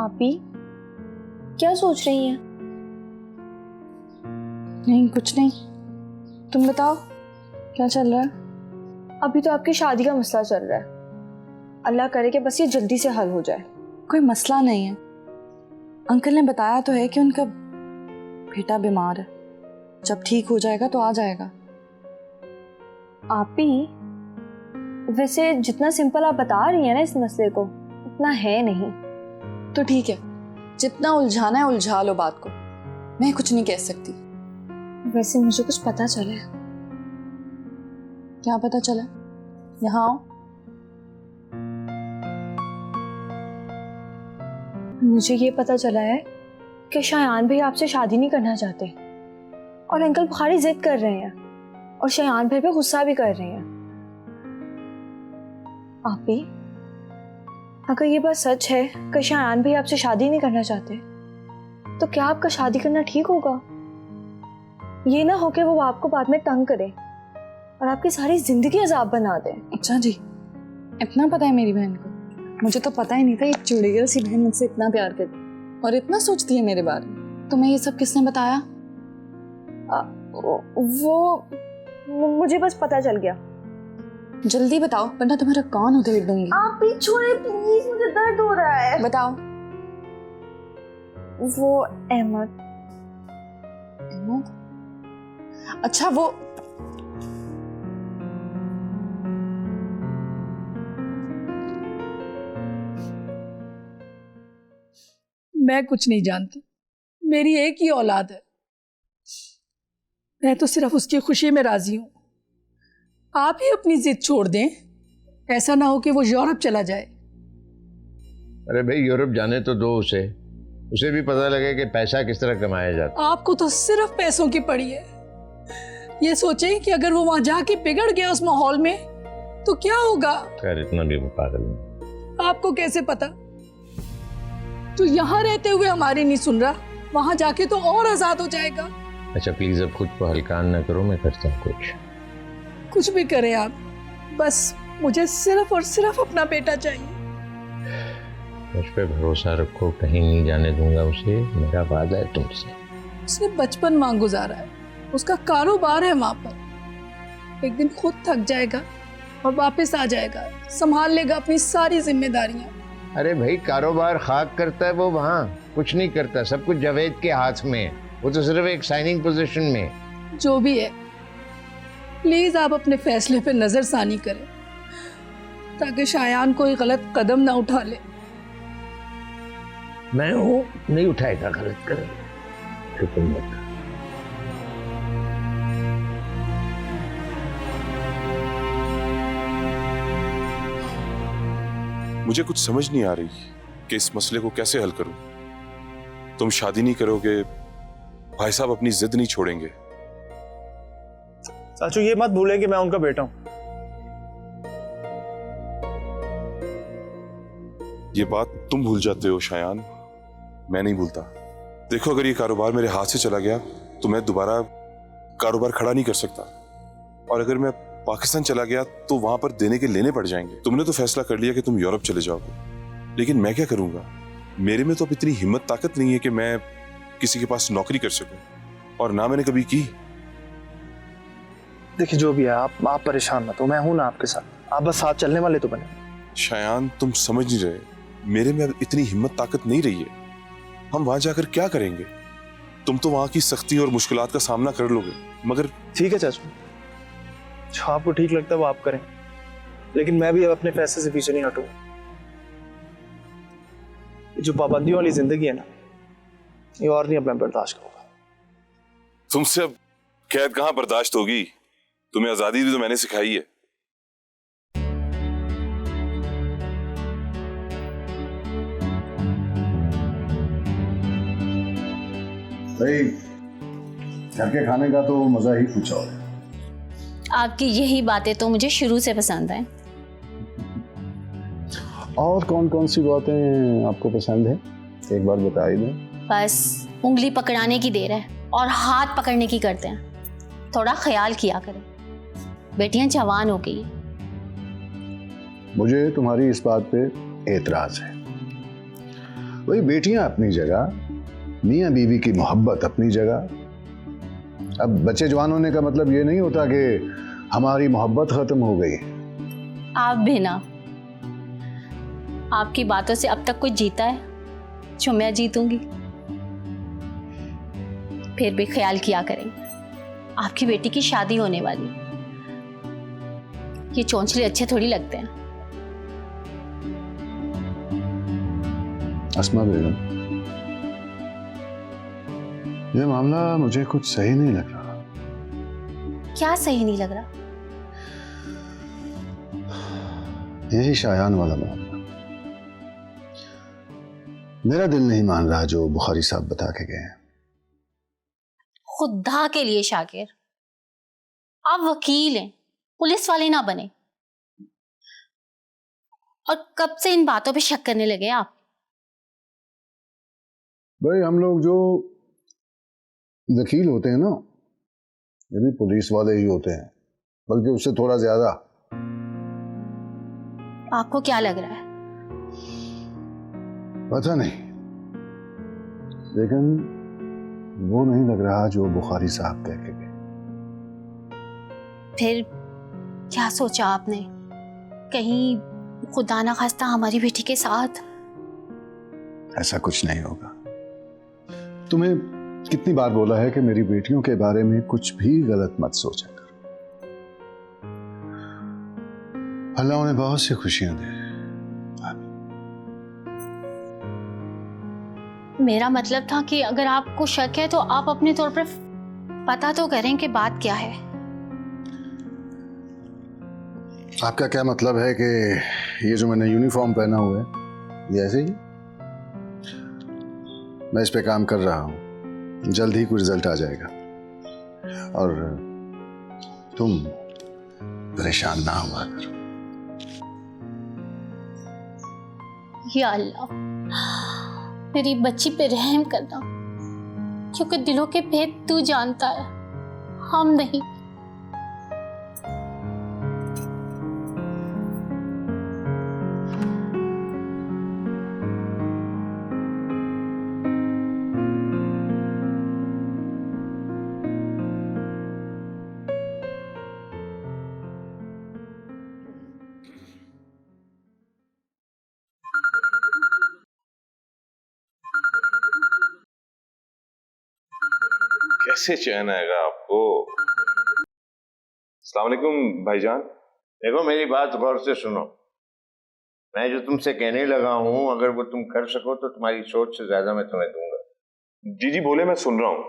आप ही क्या सोच रही हैं? नहीं, कुछ नहीं। तुम बताओ क्या चल रहा है? अभी तो आपकी शादी का मसला चल रहा है। अल्लाह करे कि बस ये जल्दी से हल हो जाए। कोई मसला नहीं है। अंकल ने बताया तो है कि उनका बेटा बीमार है, जब ठीक हो जाएगा तो आ जाएगा। आप ही वैसे जितना सिंपल आप बता रही हैं ना इस मसले को, उतना है नहीं। तो ठीक है, जितना उलझाना है उलझा लो बात को, मैं कुछ नहीं कह सकती। वैसे मुझे कुछ पता चला है। क्या पता चला? यहाँ आओ। मुझे ये पता चला है कि शायान भाई आपसे शादी नहीं करना चाहते और अंकल बुखारी जिद कर रहे हैं और शायान भाई पे गुस्सा भी कर रहे हैं। आप भी अगर ये बात सच है कि शायान भाई आपसे शादी नहीं करना चाहते, तो क्या आपका शादी करना ठीक होगा? ये ना हो कि वो आपको बाद में तंग करे और आपकी सारी जिंदगी अजाब बना दे। अच्छा जी, इतना पता है मेरी बहन को? मुझे तो पता ही नहीं था ये चुड़ैल सी बहन मुझसे इतना प्यार करती और इतना सोचती है मेरे बारे में। तुम्हें ये सब किसने बताया? वो मुझे बस पता चल गया। जल्दी बताओ वरना तुम्हारा कान उधेड़ दूंगी। आप भी छोड़े प्लीज, मुझे दर्द हो रहा है। बताओ। वो अहमद। अहमद? अच्छा वो मैं कुछ नहीं जानती, मेरी एक ही औलाद है, मैं तो सिर्फ उसकी खुशी में राजी हूं। आप ही अपनी जिद छोड़ दें, ऐसा ना हो कि वो यूरोप चला जाए। अरे भाई, यूरोप जाने तो दो उसे भी पता लगे कि पैसा किस तरह कमाया जाता। आपको तो सिर्फ पैसों की पड़ी है। ये सोचें कि अगर वो वहां जाके बिगड़ गया उस माहौल में तो क्या होगा। खैर, इतना भी पागल नहीं। आपको कैसे पता? तो यहाँ रहते हुए हमारी नहीं सुन रहा, वहां जाके तो और आजाद हो जाएगा। अच्छा प्लीज, अब खुद को हल्का ना करो, मैं करता हूँ कुछ भी करें आप, बस मुझे सिर्फ और सिर्फ अपना बेटा चाहिए। मुझ पे भरोसा रखो, कहीं नहीं जाने दूंगा उसे, मेरा वादा है तुमसे। उसने बचपन वहां गुजारा है, उसका कारोबार है वहां पर। एक दिन खुद थक जाएगा और वापस आ जाएगा, संभाल लेगा अपनी सारी जिम्मेदारियां। अरे भाई, कारोबार खाक करता है वो, वहाँ कुछ नहीं करता, सब कुछ जावेद के हाथ में है, वो तो सिर्फ एक साइनिंग पोजीशन में। जो भी है, प्लीज आप अपने फैसले पे नजरसानी करें ताकि शायान कोई गलत कदम ना उठा ले। मैं हूँ, नहीं उठाएगा गलत कदम, फिक्र मत कर। मुझे कुछ समझ नहीं आ रही कि इस मसले को कैसे हल करूं। तुम शादी नहीं करोगे, भाई साहब अपनी जिद नहीं छोड़ेंगे। चाचू ये मत भूलें कि मैं उनका बेटा हूं। ये बात तुम भूल जाते हो शायान, मैं नहीं भूलता। देखो, अगर ये कारोबार मेरे हाथ से चला गया तो मैं दोबारा कारोबार खड़ा नहीं कर सकता, और अगर मैं पाकिस्तान चला गया तो वहां पर देने के लेने पड़ जाएंगे। तुमने तो फैसला कर लिया कि तुम यूरोप चले जाओगे, लेकिन मैं क्या करूंगा? मेरे में तो अब इतनी हिम्मत ताकत नहीं है कि मैं किसी के पास नौकरी कर सकूं, और ना मैंने कभी की। देखिए जो भी है, आप परेशान मत हो, मैं हूं ना आपके साथ। आप बस साथ चलने वाले तो बने। शायान, तुम समझ नहीं रहे, मेरे में अब इतनी हिम्मत ताकत नहीं रही है। हम वहां जाकर क्या करेंगे? तुम तो वहां की सख्ती और मुश्किलात का सामना कर लोगे, मगर ठीक है चाचू, जो आपको ठीक लगता है वो आप करें, लेकिन मैं भी अब अपने फैसले से पीछे नहीं हटूंगा। जो पाबंदियों वाली जिंदगी है ना, ये और नहीं अब मैं बर्दाश्त करूंगा। तुमसे अब कैद कहां बर्दाश्त होगी? तुम्हें आजादी भी तो मैंने सिखाई है। भाई, घर के खाने का तो मजा ही कुछ और है। आपकी यही बातें तो मुझे शुरू से पसंद है। और कौन कौन सी बातें आपको पसंद है, एक बार बता ही दें। बस उंगली पकड़ाने की देर है और हाथ पकड़ने की करते हैं। थोड़ा ख्याल किया करें, बेटियां जवान हो गई। मुझे तुम्हारी इस बात पे एतराज है। वही बेटियां अपनी जगह, मियाँ बीवी की मोहब्बत अपनी जगह। अब बच्चे जवान होने का मतलब ये नहीं होता कि हमारी मोहब्बत खत्म हो गई। आप भी ना, आपकी बातों से अब तक कोई जीता है जो मैं जीतूंगी? फिर भी ख्याल किया करें, आपकी बेटी की शादी होने वाली, ये चोंचले अच्छे थोड़ी लगते हैं। अस्मा बेगम, ये मामला मुझे कुछ सही नहीं लग रहा। क्या सही नहीं लग रहा? यही शायान वाला मामला। मेरा दिल नहीं मान रहा जो बुखारी साहब बता के गए हैं। खुदा के लिए शाकिर, आप वकील हैं, पुलिस वाले ना बने। और कब से इन बातों पे शक करने लगे आप? भाई हम लोग जो वकील होते हैं ना, ये भी पुलिस वाले ही होते हैं, बल्कि उससे थोड़ा ज्यादा। आपको क्या लग रहा है? पता नहीं, लेकिन वो नहीं लग रहा जो बुखारी साहब कह के गए। फिर क्या सोचा आपने? कहीं खुदा ना खास्ता हमारी बेटी के साथ? ऐसा कुछ नहीं होगा। तुम्हें कितनी बार बोला है कि मेरी बेटियों के बारे में कुछ भी गलत मत सोचा करो। अल्लाह उन्हें बहुत सी खुशियां दे। मेरा मतलब था कि अगर आपको शक है तो आप अपने तौर पर पता तो करें कि बात क्या है। आपका क्या मतलब है कि ये जो मैंने यूनिफॉर्म पहना हुआ है ये ऐसे ही? मैं इस पे काम कर रहा हूं, जल्द ही कोई रिजल्ट आ जाएगा। और तुम परेशान ना हुआ करो। या अल्लाह, मेरी बच्ची पे रहम करना, क्योंकि दिलों के भेद तू जानता है, हम नहीं। कैसे चैन आएगा आपको? अस्सलाम वालेकुम भाईजान। देखो मेरी बात गौर से सुनो। मैं जो तुमसे कहने लगा हूं, अगर वो तुम कर सको तो तुम्हारी सोच से ज्यादा मैं तुम्हें दूंगा। जी जी बोले, मैं सुन रहा हूं।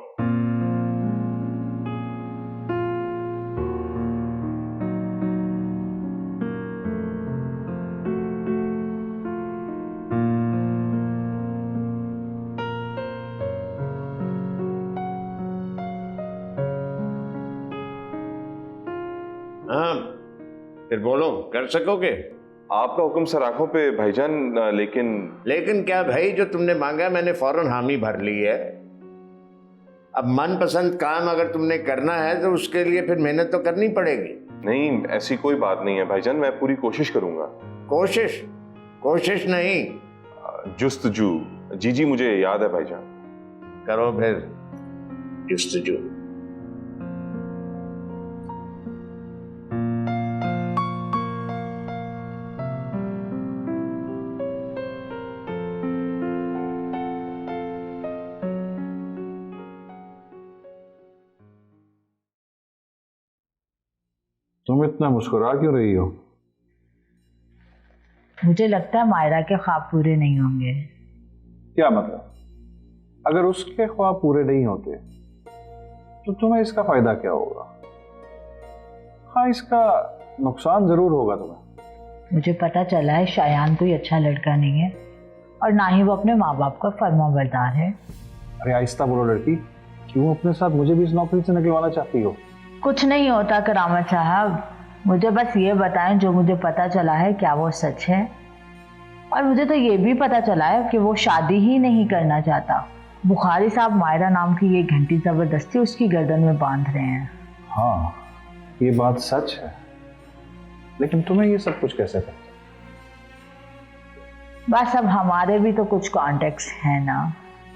हाँ, फिर बोलो, कर सकोगे? आपका हुक्म सर आंखों पे भाईजान। लेकिन क्या भाई, जो तुमने मांगा मैंने फौरन हामी भर ली है। अब मनपसंद काम अगर तुमने करना है तो उसके लिए फिर मेहनत तो करनी पड़ेगी। नहीं, ऐसी कोई बात नहीं है भाईजान, मैं पूरी कोशिश करूंगा। कोशिश नहीं, जुस्तजू। जी जी मुझे याद है भाईजान। करो फिर जुस्तजू। तुम इतना मुस्कुरा क्यों रही हो? मुझे लगता है मायरा के ख्वाब पूरे नहीं होंगे। क्या मतलब? अगर उसके ख्वाब पूरे नहीं होते तो तुम्हें इसका फायदा क्या होगा? हाँ, इसका नुकसान जरूर होगा तुम्हें। मुझे पता चला है शायान कोई अच्छा लड़का नहीं है और ना ही वो अपने माँ बाप का फर्माबरदार है। अरे आहिस्ता बोलो लड़की, क्यों अपने साथ मुझे भी इस नौकरी से निकलवाना चाहती हो? कुछ नहीं होता करामत साहब, मुझे बस ये बताएं जो मुझे पता चला है क्या वो सच है। और मुझे तो ये भी पता चला है कि वो शादी ही नहीं करना चाहता। बुखारी साहब मायरा नाम की ये घंटी जबरदस्ती उसकी गर्दन में बांध रहे हैं। हाँ, ये बात सच है, लेकिन तुम्हें ये सब कुछ कैसे पता? बस अब हमारे भी तो कुछ कॉन्टेक्ट्स हैं ना।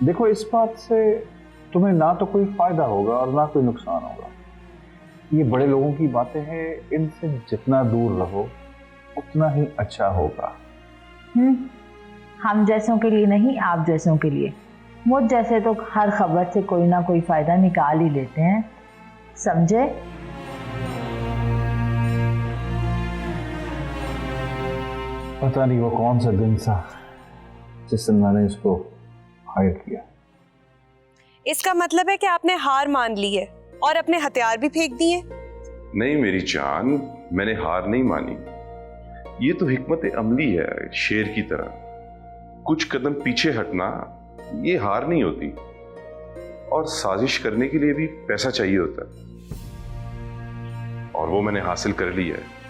देखो, इस बात से तुम्हें ना तो कोई फायदा होगा और ना कोई नुकसान होगा। ये बड़े लोगों की बातें हैं, इनसे जितना दूर रहो उतना ही अच्छा होगा। हम जैसों के लिए नहीं, आप जैसों के लिए। मुझ जैसे तो हर खबर से कोई ना कोई फायदा निकाल ही लेते हैं, समझे? पता नहीं वो कौन सा दिन था जिस दिन मैंने इसको हायर किया। इसका मतलब है कि आपने हार मान ली है और अपने हथियार भी फेंक दिए। नहीं मेरी जान, मैंने हार नहीं मानी। ये तो हिकमत अमली है, शेर की तरह। कुछ कदम पीछे हटना ये हार नहीं होती, और साजिश करने के लिए भी पैसा चाहिए होता है, और वो मैंने हासिल कर लिया है।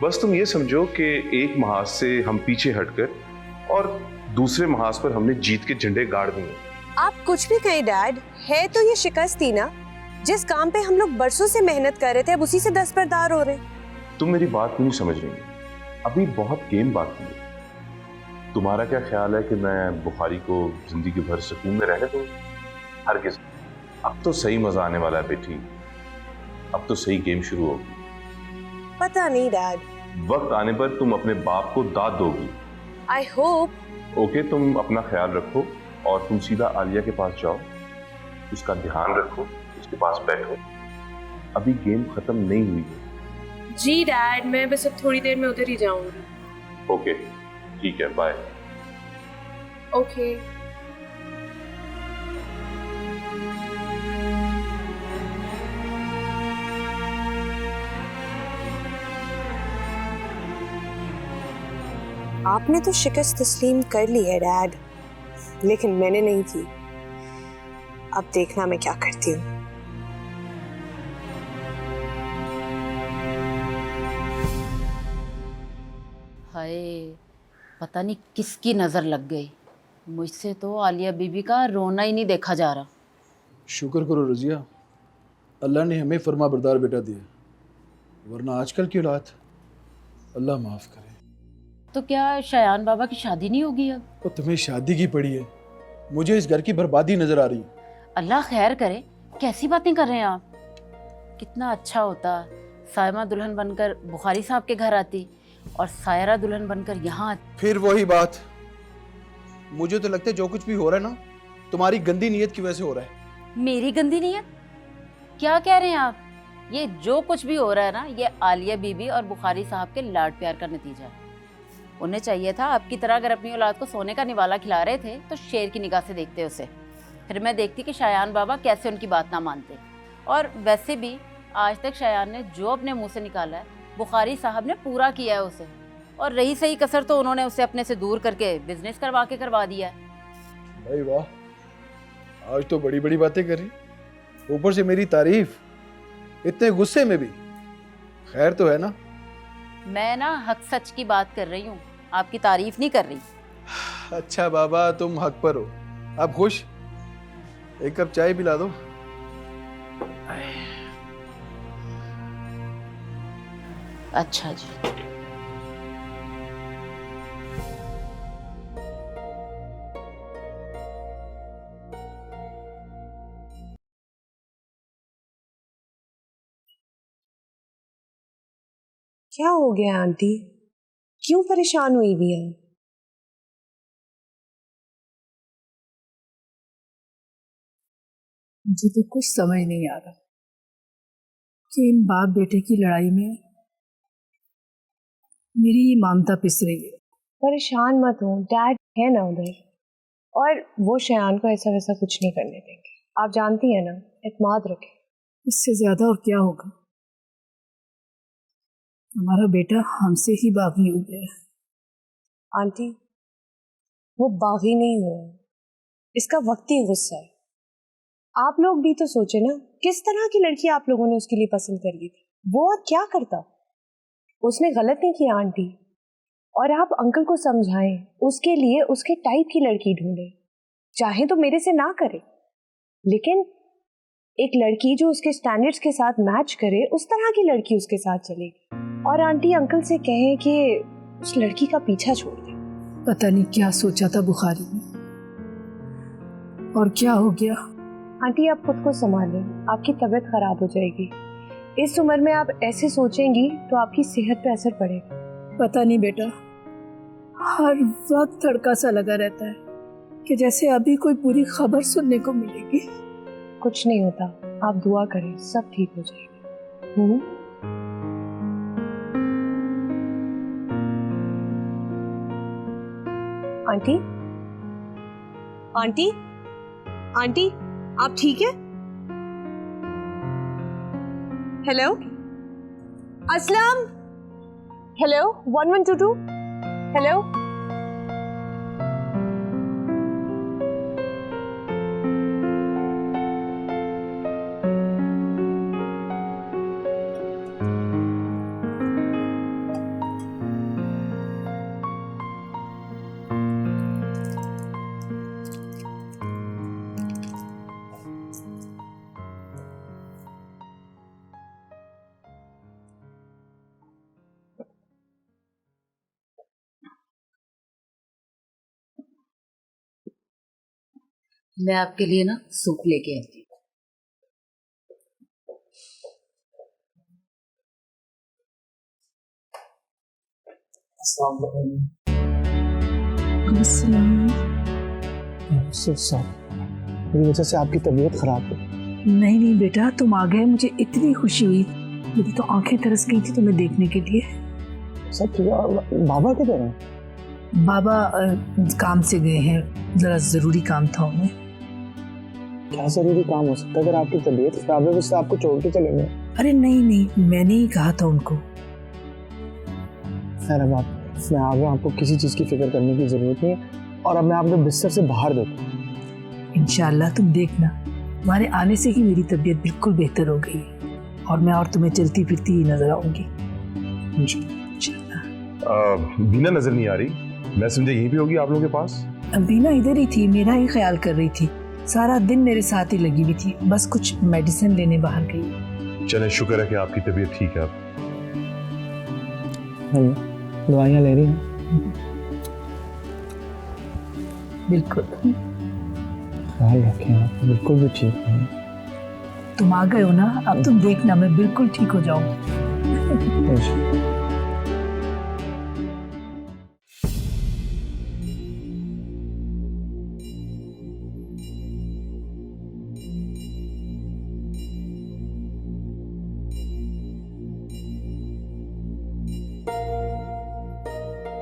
बस तुम ये समझो कि एक महाज से हम पीछे हटकर और दूसरे महाज पर हमने जीत के झंडे गाड़ दिए। आप कुछ भी कहें डैड, है तो ये शिकस्त थी ना। जिस काम पे हम लोग बरसों से मेहनत कर रहे थे, अब उसी से दस्तबरदार हो रहे हैं। तुम मेरी बात क्यों नहीं समझ रही? अभी बहुत गेम बाकी है। तुम्हारा क्या ख्याल है कि मैं बुखारी को जिंदगी भर सुकून में रहने दूं? हरगिज़। अब तो सही मजा आने वाला है बेटी, अब तो सही गेम शुरू होगी। पता नहीं डैड। वक्त आने पर तुम अपने बाप को दाद दोगी। I hope. ओके, तुम अपना ख्याल रखो और तुम सीधा आलिया के पास जाओ, उसका ध्यान रखो, उसके पास बैठो। अभी गेम खत्म नहीं हुई है। जी डैड, मैं बस अब थोड़ी देर में उधर ही जाऊंगी। ओके ठीक है, बाय। ओके। आपने तो शिकस्त तस्लीम कर ली है डैड, लेकिन मैंने नहीं की। अब देखना मैं क्या करती हूँ। हाय, पता नहीं किसकी नज़र लग गई। मुझसे तो आलिया बीबी का रोना ही नहीं देखा जा रहा। शुक्र करो रजिया, अल्लाह ने हमें फरमा बरदार बेटा दिया, वरना आजकल की औलाद अल्लाह माफ़ करे। तो क्या शयान बाबा की शादी नहीं होगी अब? तो तुम्हें शादी की पड़ी है, मुझे इस घर की बर्बादी नजर आ रही है। अल्लाह खैर करे, कैसी बातें कर रहे हैं आप? कितना अच्छा होता सायमा दुल्हन बनकर बुखारी साहब के घर आती और सायरा दुल्हन बनकर यहाँ आती। फिर वही बात, मुझे तो लगता है जो कुछ भी हो रहा है ना, तुम्हारी गंदी नीयत की वजह से हो रहा है। मेरी गंदी नीयत? क्या कह रहे हैं आप? ये जो कुछ भी हो रहा है ना, ये आलिया बीबी और बुखारी साहब के लाड प्यार का नतीजा है। उन्हें चाहिए था आपकी तरह अगर अपनी औलाद को सोने का निवाला खिला रहे थे तो शेर की निगाह से देखते उसे। फिर मैं देखती कि शायान बाबा कैसे उनकी बात ना मानते। और वैसे भी आज तक शायान ने जो अपने मुंह से निकाला है, बुखारी साहब ने पूरा किया है उसे। और रही सही कसर तो उन्होंने उसे अपने से दूर करके बिजनेस करवा दिया है। भाई वाह, आज तो बड़ी बड़ी बातें कर रही, ऊपर से मेरी तारीफ, इतने गुस्से में भी। खैर तो है ना? मैं ना हक सच की बात कर रही हूँ, आपकी तारीफ नहीं कर रही। अच्छा बाबा, तुम हक पर हो। अब खुश? एक कप चाय पिला दो। अच्छा जी। क्या हो गया आंटी, क्यों परेशान हुई भी है? मुझे तो कुछ समझ नहीं आ रहा कि इन बाप बेटे की लड़ाई में मेरी ये ममता पिस रही है। परेशान मत हो, डैड है ना उधर, और वो शयान को ऐसा वैसा कुछ नहीं करने देंगे। आप जानती हैं ना, इत्मीनान रखें। इससे ज्यादा और क्या होगा? हमारा बेटा हमसे ही बागी हो गया। आंटी, वो बागी नहीं हुआ, इसका वक्ती गुस्सा है। आप लोग भी तो सोचे ना, किस तरह की लड़की आप लोगों ने उसके लिए पसंद कर ली थी। वो और क्या करता, उसने गलत नहीं किया आंटी। और आप अंकल को समझाएं, उसके लिए उसके टाइप की लड़की ढूंढे। चाहे तो मेरे से ना करे, लेकिन एक लड़की जो उसके स्टैंडर्ड्स के साथ मैच करे, उस तरह की लड़की उसके साथ चलेगी। और आंटी, अंकल से कहें कि उस लड़की का पीछा छोड़ दे। पता नहीं क्या सोचा था बुखारी में और क्या हो गया। आंटी आप खुद को संभालें, आपकी तबीयत खराब हो जाएगी। इस उम्र में आप ऐसे सोचेंगी तो आपकी सेहत पे असर पड़ेगा। पता नहीं बेटा, हर वक्त तड़का सा लगा रहता है कि जैसे अभी कोई बुरी खबर सुनने को मिलेगी। कुछ नहीं होता, आप दुआ करें, सब ठीक हो जाएगा। आंटी आंटी आंटी आप ठीक है? Hello Aslam, hello 1122, hello. मैं आपके लिए ना सूप लेके आती हूँ। मेरी वजह से आपकी तबीयत खराब है। नहीं नहीं बेटा, तुम आ गए, मुझे इतनी खुशी हुई, मेरी तो आंखें तरस गई थी तुम्हें देखने के लिए। सब ठीक है। बाबा किधर हैं? बाबा काम से गए हैं, जरा जरूरी काम था उन्हें। क्या जरूरी काम हो सकता है? अगर आपकी तबीयत खराब है उससे आपको छोड़ के चलेंगे? अरे नहीं नहीं, मैंने ही कहा था उनको। खैर अब मैं आ गया, आपको किसी चीज़ की फिक्र करने की ज़रूरत नहीं है। और अब मैं आपको बिस्तर से बाहर देखूँ। इंशाल्लाह तुम देखना, तुम्हारे आने से ही मेरी तबीयत बिल्कुल बेहतर हो गई है और मैं और तुम्हें चलती फिरती ही नजर आऊंगी। बीना नजर नहीं आ रही, मैं समझा यहीं पे होगी आप लोगों के पास। बीना इधर ही थी, मेरा ही ख्याल कर रही थी, सारा दिन मेरे साथ ही लगी हुई थी, बस कुछ मेडिसिन लेने बाहर गई। चले, शुक्र है कि आपकी तबीयत ठीक है। दवाइयाँ ले रही हैं? बिल्कुल। ख्याल रखें आप, बिल्कुल भी ठीक नहीं। तुम आ गए हो ना, अब तुम देखना मैं बिल्कुल ठीक हो जाऊंगी।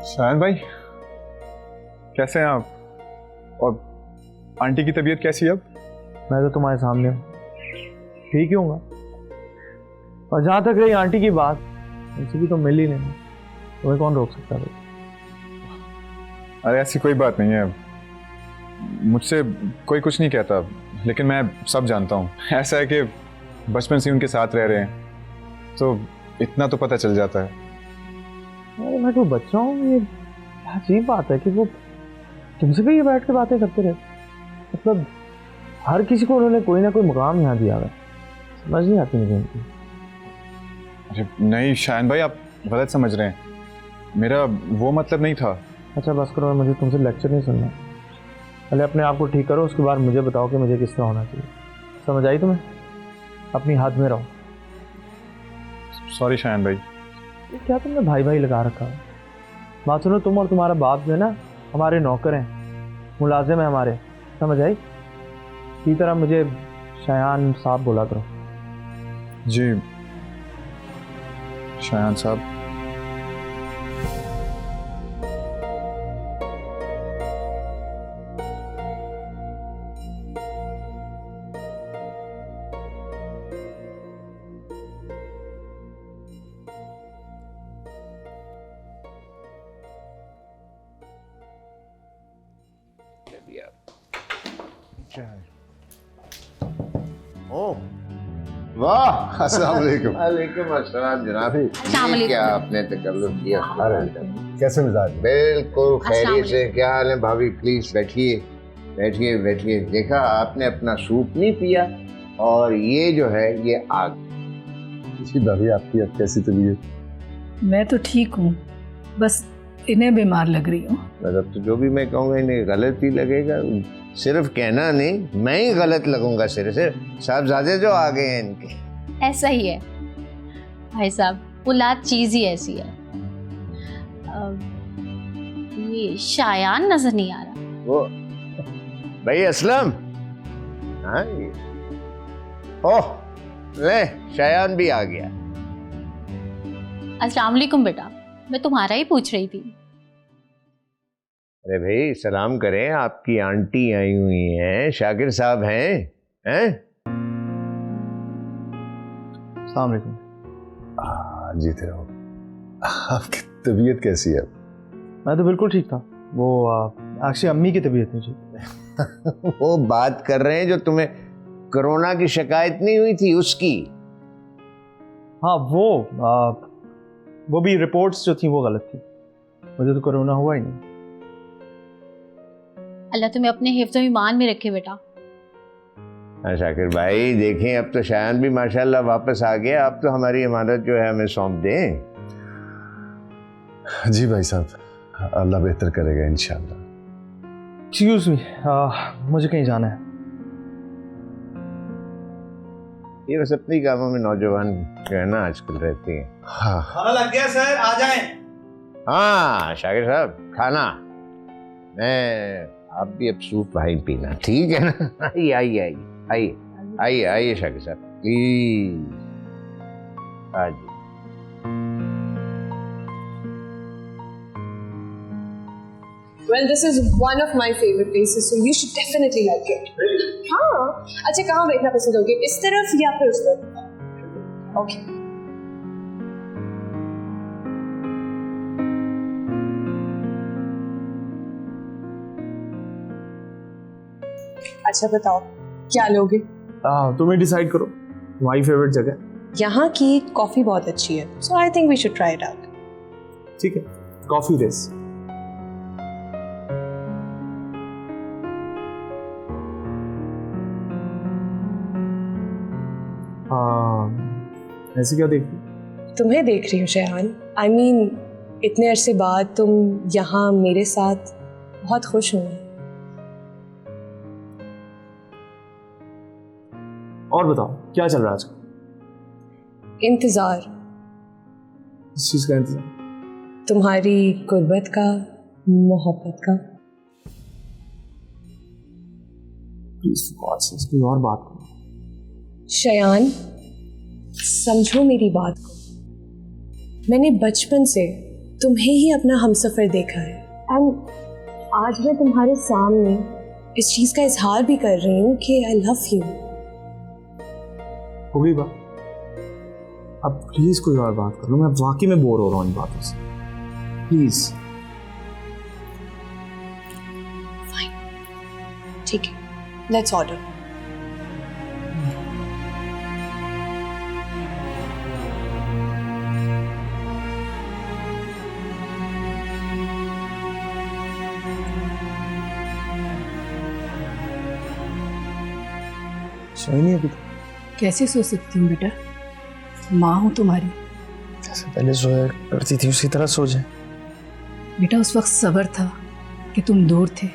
शायन भाई, कैसे हैं आप? और आंटी की तबीयत कैसी है अब? मैं तो तुम्हारे सामने हूँ, ठीक ही हूँगा। और जहाँ तक रही आंटी की बात, उनसे भी तो मिल ही नहीं, तुम्हें कौन रोक सकता है? अरे ऐसी कोई बात नहीं है, मुझसे कोई कुछ नहीं कहता, लेकिन मैं सब जानता हूँ। ऐसा है कि बचपन से उनके साथ रह रहे हैं, तो इतना तो पता चल जाता है। अरे मैं कोई बच्चा हूँ? ये अजीब बात है कि वो तुमसे भी ये बैठ के बातें करते रहे। मतलब हर किसी को उन्होंने कोई ना कोई मुकाम यहाँ दिया है, समझ नहीं आती मुझे उनकी। अरे नहीं शायन भाई, आप गलत समझ रहे हैं, मेरा वो मतलब नहीं था। अच्छा बस करो, मुझे तुमसे लेक्चर नहीं सुनना। पहले अपने आप को ठीक करो, उसके बाद मुझे बताओ कि मुझे किस तरह होना चाहिए। समझ आई तुम्हें? अपनी हाथ में रहो। सॉरी शायन भाई। क्या तुमने भाई भाई लगा रखा है? बात सुनो, तुम और तुम्हारा बाप जो है ना, हमारे नौकर हैं, मुलाजिम है हमारे, समझ आई? इसी तरह मुझे शायान साहब बोला करो। जी शायान साहब। वाह, अस्सलाम वालेकुम। वालेकुम अस्सलाम जनाब। ये क्या आपने तकल्लुफ किया? कैसे मिजाज? बिल्कुल खैरियत से। क्या हाल है भाभी? प्लीज बैठिए बैठिए बैठिए। देखा आपने अपना सूप नहीं पिया और ये जो है ये आग। जी भाभी, आपकी अब कैसी तबीयत? मैं तो ठीक हूँ, बस इन्हें बीमार लग रही हूँ। मतलब तो जो भी मैं कहूँगा इन्हें गलत ही लगेगा। सिर्फ कहना नहीं, मैं ही गलत लगूंगा सिर्फ साहबजादे जो आ गए हैं इनके। ऐसा ही है भाई साहब, औलाद चीज ही ऐसी है। ये शायान नजर नहीं आ रहा। वो भाई असलम। हाँ ओह ले शायान भी आ गया। अस्सलाम वालेकुम बेटा, मैं तुम्हारा ही पूछ रही थी। अरे भाई सलाम करें, आपकी आंटी आई हुई हैं, शाकिर साहब हैं? अस्सलाम वालेकुम। जीते रहो। आपकी तबीयत कैसी है? मैं तो बिल्कुल ठीक था। वो एक्चुअली अम्मी की तबीयत नहीं ठीक। वो बात कर रहे हैं जो तुम्हें कोरोना की शिकायत नहीं हुई थी उसकी। हाँ वो भी रिपोर्ट्स जो थी वो गलत थी। मुझे तो कोरोना हुआ ही नहीं। अल्लाह तुम्हें अपने हिफ्ज़ ईमान में रखे बेटा। हाँ शाकिर भाई देखें, अब तो शायान भी माशाल्लाह वापस आ गया। अब तो हमारी इमारत जो है हमें सौंप दें। जी भाई साहब, अल्लाह बेहतर करेगा इंशाल्लाह। एक्सक्यूज मी, मुझे कहीं जाना है। ये बस अपनी कामों में नौजवान जो है ना आजकल रहते हैं। हाँ खाना लग गया सर, आ जाएं। हाँ शाकिर साहब खाना, मैं आप भी अब सूप भाई पीना, ठीक है ना? आइए आइए आइए आइए आइए आइए शाकिर साहब प्लीज। हाँ जी। Well, this is one of my favorite places, so you should definitely like it. Really? हाँ। अच्छा कहाँ बैठना पसंद करोगे, इस तरफ या फिर उस तरफ? Okay. अच्छा बताओ क्या लोगे? तुम्हें डिसाइड करो, तुम्हारी फेवरेट जगह। यहाँ की कॉफी बहुत अच्छी है, so I think we should try it out. ठीक है, कॉफी रेस। ऐसे क्या देख रही? तुम्हें देख रही हूँ शयान। I mean, इतने अरसे बाद तुम यहाँ मेरे साथ, बहुत खुश हूँ। और बताओ क्या चल रहा है आजकल? इंतजार, इस चीज का इंतजार? तुम्हारी गुर्बत का, मोहब्बत का। प्लीज कोई और बात करो। शयान समझो मेरी बात को, मैंने बचपन से तुम्हें ही अपना हमसफर देखा है। एंड आज मैं तुम्हारे सामने इस चीज का इजहार भी कर रही हूँ कि आई लव यू। हो गई बात, अब प्लीज कोई और बात कर लो। मैं वाकई में बोर हो रहा हूँ इन बातों से, प्लीज। ठीक है, लेट्स ऑर्डर। सोई नहीं अभी तक? कैसे सो सकती हूँ बेटा, माँ हूँ तुम्हारी। जैसे पहले सोया करती थी उसी तरह सो जाए। बेटा उस वक्त सब्र था कि तुम दूर थे,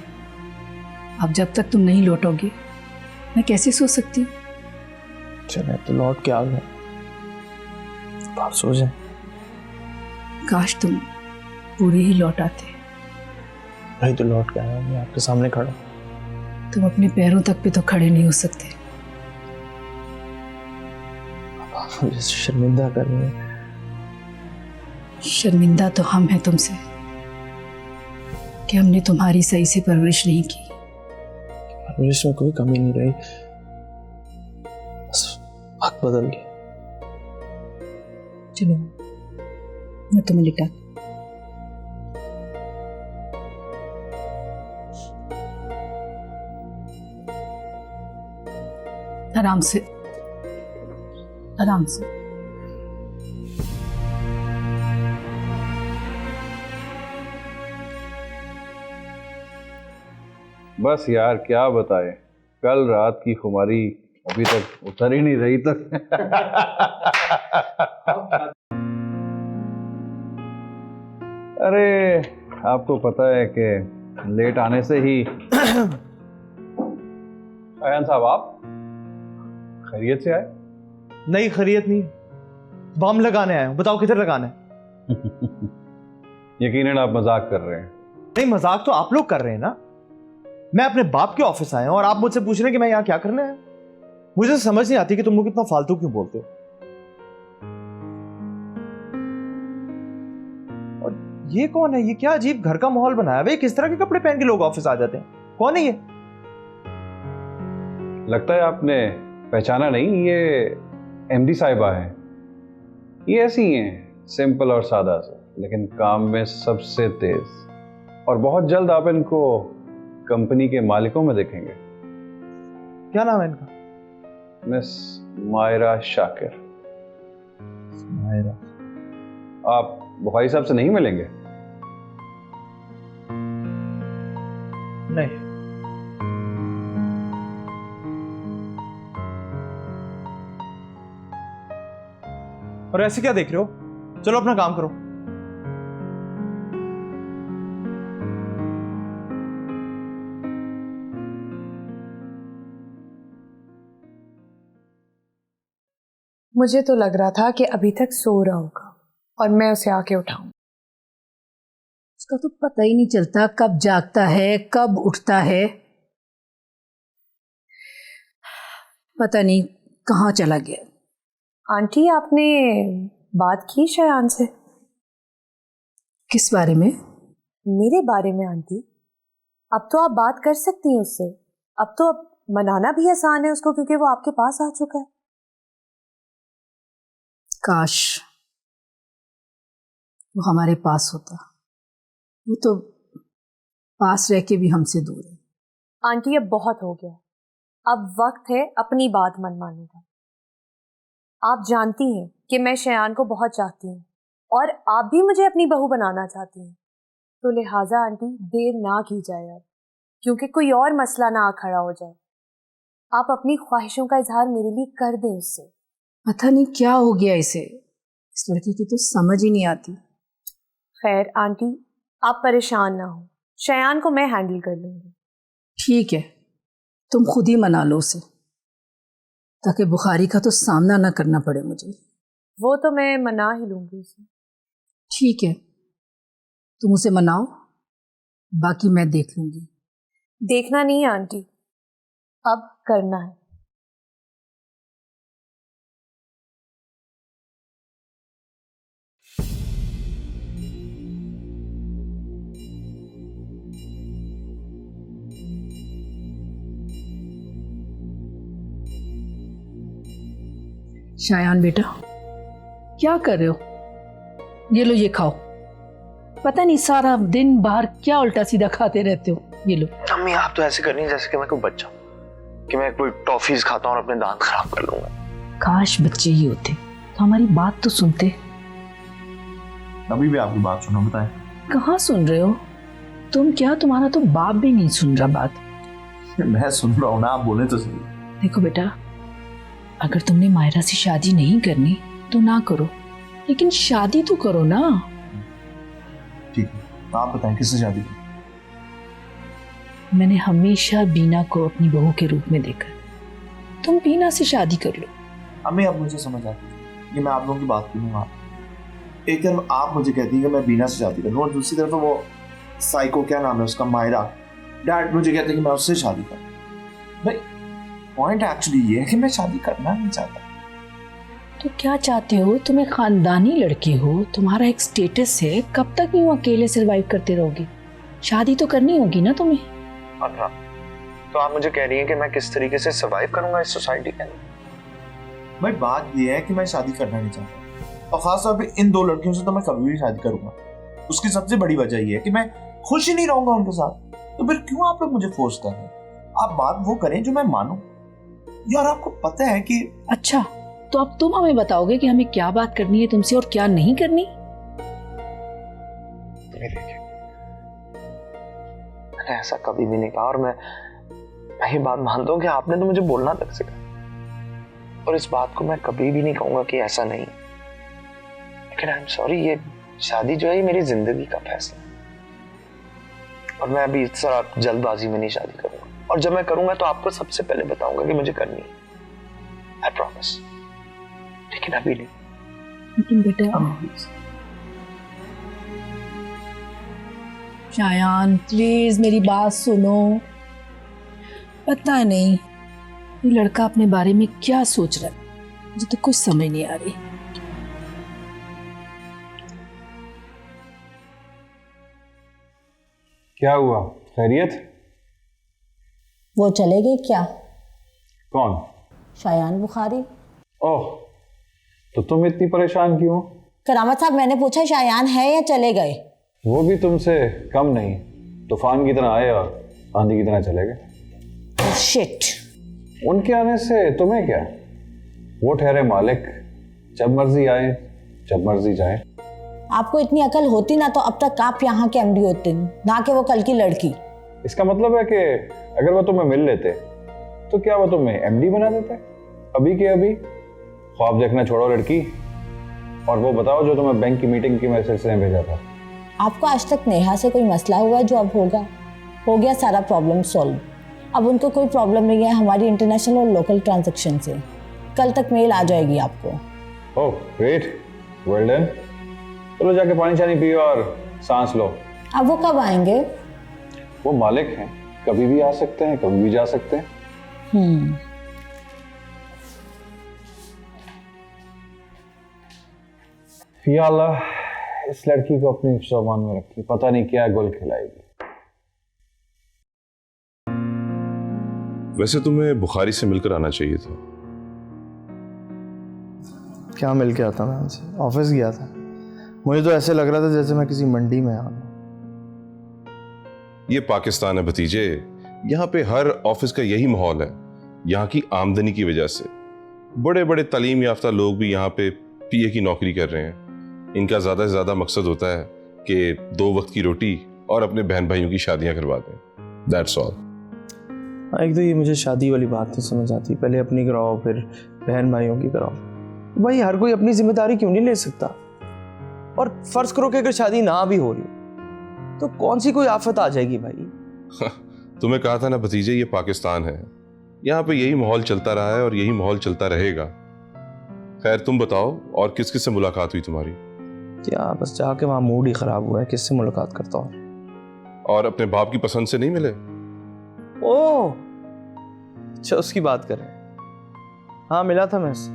अब जब तक तुम नहीं लौटोगे मैं कैसे सो सकती हूँ? चले तो लौट के आ गए, आप सो जाए। काश तुम पूरे ही लौट आते। भाई तो लौट के आया, मैं आपके सामने खड़ा। तुम अपने पैरों तक पे तो खड़े नहीं हो सकते। मुझे शर्मिंदा कर रही है। शर्मिंदा तो हम हैं तुमसे कि हमने तुम्हारी सही से परवरिश नहीं की। परवरिश में कोई कमी नहीं रही, बस वक्त बदल गया। चलो मैं तुम्हें लिटा। आराम से आराम से। बस यार क्या बताए, कल रात की खुमारी अभी तक उतर ही नहीं रही तक। अरे आपको पता है कि लेट आने से ही अयान साहब आप खैरियत से आए? नहीं, खैरियत नहीं, बम लगाने आया हूं। बताओ किधर लगाना है? यकीनन आप मजाक कर रहे हैं। नहीं, मजाक तो आप लोग कर रहे हैं ना। मैं अपने बाप के ऑफिस आया हूं और आप मुझसे पूछ रहे हैं कि मैं यहाँ क्या करने आया। मुझे समझ नहीं आती कि तुम लोग इतना फालतू क्यों बोलते हो। और ये कौन है? ये क्या अजीब घर का माहौल बनाया हुआ है? किस तरह के कपड़े पहन के लोग ऑफिस आ जाते हैं? कौन है ये? लगता है आपने पहचाना नहीं, ये एमडी साहिबा हैं। ये ऐसी ही हैं, सिंपल और सादा से, लेकिन काम में सबसे तेज। और बहुत जल्द आप इनको कंपनी के मालिकों में देखेंगे। क्या नाम है इनका? मिस मायरा शाकिर। मायरा? आप बुखारी साहब से नहीं मिलेंगे? नहीं। और ऐसे क्या देख रहे हो? चलो अपना काम करो। मुझे तो लग रहा था कि अभी तक सो रहा होगा और मैं उसे आके उठाऊं। उसका तो पता ही नहीं चलता कब जागता है कब उठता है। पता नहीं कहाँ चला गया। आंटी, आपने बात की शयान से? किस बारे में? मेरे बारे में आंटी। अब तो आप बात कर सकती हैं उससे। अब तो अब मनाना भी आसान है उसको, क्योंकि वो आपके पास आ चुका है। काश वो हमारे पास होता। वो तो पास रह के भी हमसे दूर है। आंटी, अब बहुत हो गया। अब वक्त है अपनी बात मनवाने का। आप जानती हैं कि मैं शयान को बहुत चाहती हूँ और आप भी मुझे अपनी बहू बनाना चाहती हैं। तो लिहाजा आंटी, देर ना की जाए अब, क्योंकि कोई और मसला ना आ खड़ा हो जाए। आप अपनी ख्वाहिशों का इजहार मेरे लिए कर दें उससे। पता नहीं क्या हो गया इसे। इस लड़की की तो समझ ही नहीं आती। खैर आंटी, आप परेशान ना हो, शयान को मैं हैंडल कर लूंगी। ठीक है, तुम खुद ही मना लो उसे, ताकि बुखारी का तो सामना ना करना पड़े मुझे। वो तो मैं मना ही लूंगी उसे। ठीक है, तुम उसे मनाओ, बाकी मैं देख लूंगी। देखना नहीं आंटी, अब करना है। शायान बेटा, क्या कर रहे हो? ये लो, ये खाओ। पता नहीं सारा दिन बाहर क्या उल्टा सीधा खाते रहते हो। ये लो। अम्मी, आप तो ऐसे कर रही हैं जैसे कि मैं कोई बच्चा हूं, कि मैं कोई टॉफीज खाता हूं और अपने दांत खराब कर लूंगा। काश बच्चे ही होते तो हमारी बात तो सुनते। अभी भी आपकी बात सुनो, बताएं। कहाँ सुन रहे हो तुम? क्या तुम्हारा तो बाप भी नहीं सुन रहा बात। मैं सुन रहा हूं ना, आप बोले तो सही। देखो बेटा, अगर तुमने मायरा से शादी नहीं करनी तो ना करो, लेकिन शादी तो करो ना। ठीक है, आप बताएं किससे शादी की? मैंने हमेशा बीना को अपनी बहू के रूप में देखा। तुम बीना से शादी कर लो। अम्मी, अब मुझे समझ आती है कि मैं आप लोगों की बात क्यों नहीं। एक तरफ आप मुझे कहती है कि मैं बीना से शादी करूं और दूसरी तरफ वो साइको, क्या नाम है उसका, मायरा, डैड मुझे कहते हैं कि मैं उससे शादी करूं। भाई पॉइंट एक्चुअली ये है कि मैं शादी करना नहीं चाहता। तो क्या चाहते हो? तुम एक खानदानी लड़की हो, तुम्हारा एक स्टेटस है, कब तक यूं अकेले सर्वाइव करते रहोगी? शादी तो करनी होगी ना तुम्हें। अच्छा, तो आप मुझे कह रही हैं कि मैं किस तरीके से सर्वाइव करूंगा इस सोसाइटी के अंदर? भाई बात ये है कि मैं शादी करना नहीं चाहता, और खासतौर पे इन दो लड़कियों से तो मैं कभी भी शादी करूंगा। उसकी सबसे बड़ी वजह ये है कि मैं खुश ही नहीं रहूंगा उनके साथ। तो फिर क्यों आप लोग मुझे फोर्स कर रहे हैं? आप बात वो करें जो मैं मानूं। यार आपको पता है कि अच्छा, तो अब तुम हमें बताओगे कि हमें क्या बात करनी है तुमसे और क्या नहीं करनी? मैंने ऐसा कभी भी नहीं कहा, और मैं ये बात मानता हूँ कि आपने तो मुझे बोलना तक सिखाया, और इस बात को मैं कभी भी नहीं कहूंगा कि ऐसा नहीं। लेकिन आई एम सॉरी, ये शादी जो है ये मेरी जिंदगी का फैसला है, और मैं अभी इस तरह जल्दबाजी में नहीं शादी करूंगा, और जब मैं करूंगा तो आपको सबसे पहले बताऊंगा कि मुझे करनी है, आई प्रॉमिस। लेकिन अभी नहीं। लेकिन बेटा शायान प्लीज मेरी बात सुनो। पता नहीं ये लड़का अपने बारे में क्या सोच रहा है, मुझे तो कुछ समझ नहीं आ रही। क्या हुआ, खैरियत? वो चले गए क्या? कौन? शायान बुखारी। ओह, तो तुम इतनी परेशान क्यों? करामत साहब, मैंने पूछा शायान है या चले गए? वो भी तुमसे कम नहीं, तूफान की तरह आए और आंधी की तरह चले गए। शिट। उनके आने से तुम्हें क्या, वो ठहरे मालिक, जब मर्जी आए जब मर्जी जाए। आपको इतनी अकल होती ना तो अब तक आप यहाँ के एमडी होते, ना कि वो कल की लड़की। इसका मतलब है कि अगर वो तुम्हें मिल लेते तो क्या वो तुम्हें एमडी बना देते? अभी के अभी ख्वाब देखना छोड़ो लड़की, और वो बताओ जो तुम्हें बैंक की मीटिंग की मैसेज से भेजा था। आपको आज तक नेहा से कोई मसला हुआ है जो अब होगा? हो गया सारा प्रॉब्लम सॉल्व। अब उनको कोई प्रॉब्लम नहीं है हमारी इंटरनेशनल और लोकल ट्रांजैक्शन से। कल तक मेल आ जाएगी आपको। Oh great, well done. चलो जाके पानी शानी पियो और सांस लो। अब वो कब आएंगे? वो मालिक हैं, कभी भी आ सकते हैं, कभी भी जा सकते हैं। या अल्लाह, इस लड़की को अपनी हिफ्ज़-ओ-अमान में रखी, पता नहीं क्या गुल खिलाएगी। वैसे तुम्हें बुखारी से मिलकर आना चाहिए था। क्या मिल के आता मैं उनसे? ऑफिस गया था, मुझे तो ऐसे लग रहा था जैसे मैं किसी मंडी में आ गया। ये पाकिस्तान है भतीजे, यहाँ पे हर ऑफिस का यही माहौल है। यहाँ की आमदनी की वजह से बड़े बड़े तालीम याफ्ता लोग भी यहाँ पे पीए की नौकरी कर रहे हैं। इनका ज़्यादा से ज़्यादा मकसद होता है कि 2 वक्त की रोटी और अपने बहन भाइयों की शादियाँ करवा दें, दैट्स ऑल। एक तो ये मुझे शादी वाली बात नहीं समझ आती, पहले अपनी कराओ फिर बहन भाइयों की कराओ। भाई हर कोई अपनी जिम्मेदारी क्यों नहीं ले सकता? और फर्ज करो कि अगर शादी ना भी हो रही तो कौन सी कोई आफत आ जाएगी भाई? तुम्हें कहा था ना भतीजे, ये पाकिस्तान है, यहाँ पे यही माहौल चलता रहा है और यही माहौल चलता रहेगा। खैर तुम बताओ, और किस किस से मुलाकात हुई तुम्हारी? क्या बस जाके वहाँ मूड ही खराब हुआ है, किससे मुलाकात करता हूँ। और अपने बाप की पसंद से नहीं मिले? ओह अच्छा, उसकी बात करें। हाँ मिला था मैं उससे।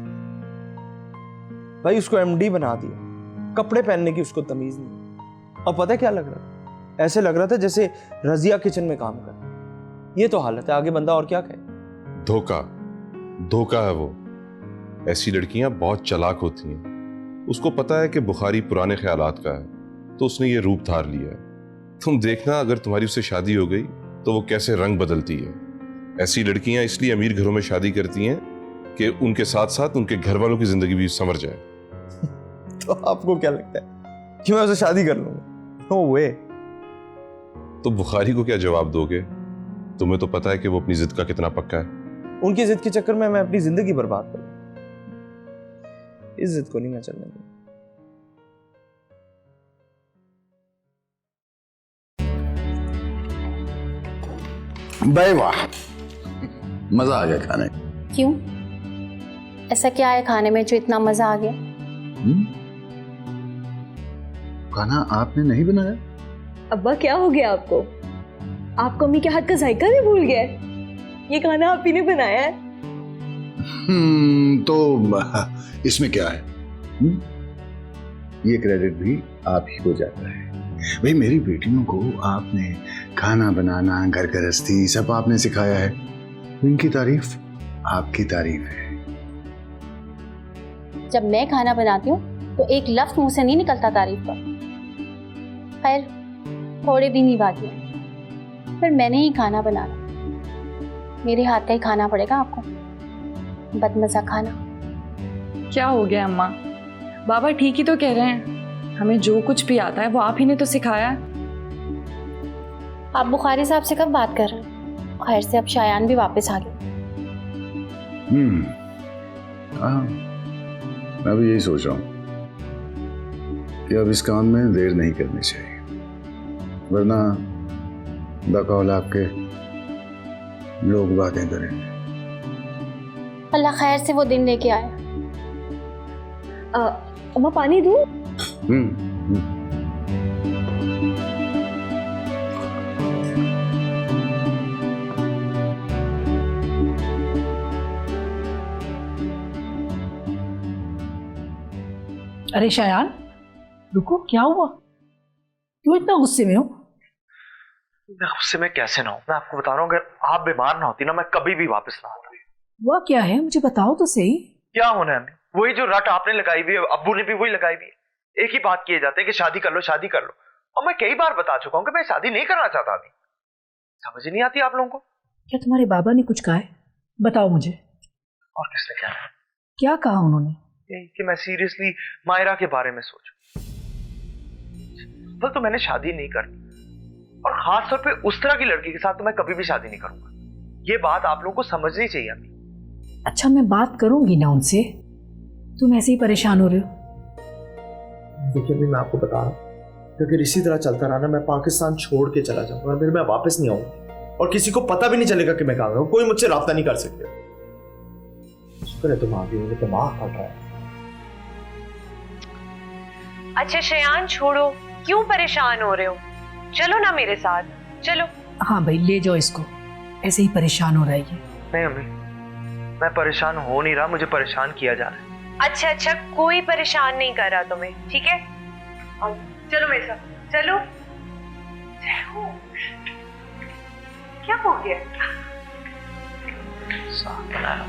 भाई उसको एमडी बना दिया, कपड़े पहनने की उसको तमीज नहीं। और पता है क्या लग रहा था? ऐसे लग रहा था जैसे रजिया किचन में काम कर। ये तो हालत है, आगे बंदा और क्या कहे। धोखा, धोखा है वो। ऐसी लड़कियां बहुत चालाक होती हैं। उसको पता है कि बुखारी पुराने ख्यालात का है, तो उसने ये रूप धार लिया है। तुम देखना, अगर तुम्हारी उससे शादी हो गई तो वो कैसे रंग बदलती है। ऐसी लड़कियां इसलिए अमीर घरों में शादी करती हैं कि उनके साथ साथ उनके घर वालों की जिंदगी भी संवर जाए। तो आपको क्या लगता है कि मैं उससे शादी कर लूंगा? नो वे। तो बुखारी को क्या जवाब दोगे? तुम्हें तो पता है कि वो अपनी जिद का कितना पक्का है। उनकी जिद के चक्कर में मैं अपनी जिंदगी बर्बाद करूं, इस जिद को नहीं मैं चलने दूंगा। भाई वाह, मजा आ गया खाने। क्यों? ऐसा क्या है खाने में जो इतना मजा आ गया? खाना आपने नहीं बनाया? अब्बा क्या हो गया आपको? आपको अम्मी के हाथ का जायका भी भूल गए? ये खाना आप ही ने बनाया है? तो इसमें क्या है? ये क्रेडिट भी आप ही को जाता है। भाई मेरी बेटियों को आपने खाना बनाना, घर गृहस्थी सब आपने सिखाया है। इनकी तारीफ आपकी तारीफ है। जब मैं खाना बनाती हूँ तो एक लफ्ज मुंह से नहीं निकलता तारीफ का। खैर थोड़े दिन ही बाकी है, फिर मैंने ही खाना बनाना। मेरे हाथ का ही खाना पड़ेगा आपको, बदमजा खाना। क्या हो गया अम्मा? बाबा ठीक ही तो कह रहे हैं, हमें जो कुछ भी आता है वो आप ही ने तो सिखाया है। आप बुखारी साहब से कब बात कर रहे हैं? खैर से अब शायान भी वापस आ गए। हाँ, मैं भी यही सोच रहा हूँ कि अब इस काम में देर नहीं करनी चाहिए, वरना बकौल आपके लोग बातें करें। अल्लाह खैर से वो दिन लेके आया। अम्मा पानी दूँ? अरे शायान, रुको, क्या हुआ? क्यों इतना गुस्से में हो? मैं गुस्से में कैसे ना हूं? मैं आपको बता रहा हूँ, अगर आप बीमार ना होती ना, मैं कभी भी वापस ना आता। हुआ क्या है, मुझे बताओ तो सही। क्या होना है? वही जो रट आपने लगाई हुई है, अब्बू ने भी वही लगाई हुई है। एक ही बात किए जाते हैं कि शादी कर लो, शादी कर लो। और मैं कई बार बता चुका हूँ कि मैं शादी नहीं करना चाहता अभी। समझ ही नहीं आती आप लोगों को। क्या तुम्हारे बाबा ने कुछ कहा है? बताओ मुझे। और किसने क्या कहा? क्या कहा उन्होंने? यही कि मैं सीरियसली मायरा के बारे में सोचूं। बस तो मैंने शादी नहीं करनी, और खास तौर पे उस तरह की लड़की के साथ तो मैं कभी भी शादी नहीं करूंगा। ये बात आप लोगों को समझनी चाहिए अभी। अच्छा, मैं बात करूंगी ना उनसे। तुम ऐसे ही परेशान हो रहे हो। देखिए, अभी मैं आपको बता रहा हूँ कि अगर इसी तरह चलता रहा ना, मैं पाकिस्तान छोड़ के चला जाऊंगा और फिर मैं वापस नहीं आऊंगा, और किसी को पता भी नहीं चलेगा कि मैं कहाँ हूँ। कोई मुझसे राब्ता नहीं कर सकते। शुक्र है तुम आ गई, मुझे दिमाग फट रहा है। अच्छा शयान, छोड़ो, क्यों परेशान हो रहे हो? चलो ना मेरे साथ, चलो। हाँ भाई, ले जाओ इसको, ऐसे ही परेशान हो रहा है ये। नहीं अम्मी, मैं परेशान हो नहीं रहा, मुझे परेशान किया जा रहा है। अच्छा, कोई परेशान नहीं कर रहा तुम्हें, ठीक है? आओ, चलो मेरे साथ, चलो। क्या हो गया? साथ बना लो।